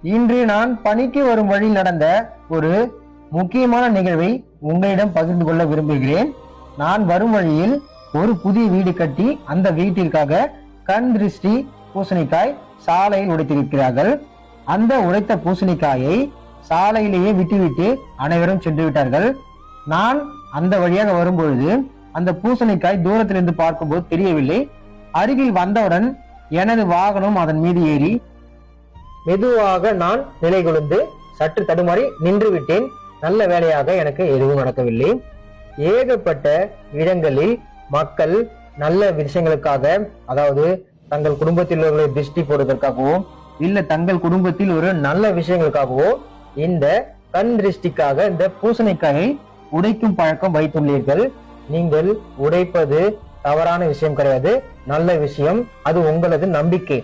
இன்று நான் பணிக்கு வரும் வழியில் நடந்த ஒரு முக்கியமான நிகழ்வை உங்களிடம் பகிர்ந்து கொள்ள விரும்புகிறேன். நான் வரும் வழியில் ஒரு புதிய வீடு கட்டி அந்த வீட்டிற்காக கண் திருஷ்டி பூசணிக்காய் சாலையில் உடைத்திருக்கிறார்கள். அந்த உடைத்த பூசணிக்காயை சாலையிலேயே விட்டுவிட்டு அனைவரும் சென்று விட்டார்கள். நான் அந்த வழியாக வரும்பொழுது அந்த பூசணிக்காய் தூரத்திலிருந்து பார்க்கும்போது தெரியவில்லை. அருகில் வந்தவுடன் எனது வாகனம் அதன் மீது ஏறி மெதுவாக நான் நிலை கொண்டு சற்று தடுமாறி நின்று விட்டேன். நல்ல வேளையாக எனக்கு எதுவும் நடக்கவில்லை. ஏகப்பட்ட இடங்களில் மக்கள் நல்ல விஷயங்களுக்காக, அதாவது தங்கள் குடும்பத்தில் உள்ளவர்களை திருஷ்டி போடுவதற்காகவோ இல்ல தங்கள் குடும்பத்தில் ஒரு நல்ல விஷயங்களுக்காகவோ இந்த கண் திருஷ்டிக்காக இந்த பூசணிக்காயை உடைக்கும் பழக்கம் வைத்துள்ளீர்கள். நீங்கள் உடைப்பது தவறான விஷயம் கிடையாது, நல்ல விஷயம். அது உங்களது நம்பிக்கை.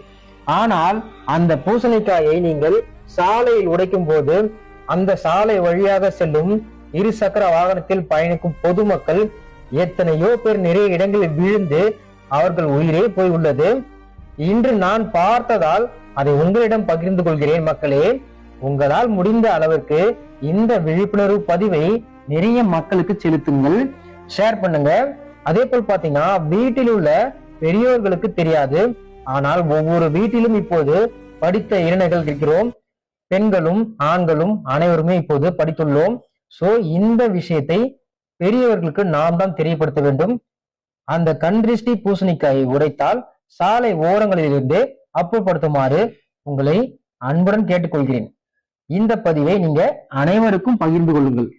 ஆனால் அந்த பூசணிக்காயை நீங்கள் சாலையில் உடைக்கும் போது அந்த சாலை வழியாக செல்லும் இருசக்கர வாகனத்தில் பயணிக்கும் பொதுமக்கள் எத்தனையோ பேர் நிறைய இடங்களில் விழுந்து அவர்கள் உயிரே போய் உள்ளது. இன்று நான் பார்த்ததால் அதை உங்களிடம் பகிர்ந்து கொள்கிறேன். மக்களே, உங்களால் முடிந்த அளவிற்கு இந்த விழிப்புணர்வு பதிவை நிறைய மக்களுக்கு செலுத்துங்கள், ஷேர் பண்ணுங்க. அதே போல் பாத்தீங்கன்னா வீட்டில் உள்ள பெரியோர்களுக்கு தெரியாது, ஆனால் ஒவ்வொரு வீட்டிலும் இப்போது படித்த இளைஞர்கள் இருக்கிறோம். பெண்களும் ஆண்களும் அனைவருமே இப்போது படித்துள்ளோம். சோ இந்த விஷயத்தை பெரியவர்களுக்கு நாம் தான் தெரியப்படுத்த வேண்டும். அந்த கண் திருஷ்டி பூசணிக்காயை உடைத்தால் சாலை ஓரங்களிலிருந்து அப்புறப்படுத்துமாறு உங்களை அன்புடன் கேட்டுக்கொள்கிறேன். இந்த பதிவை நீங்க அனைவருக்கும் பகிர்ந்து கொள்ளுங்கள்.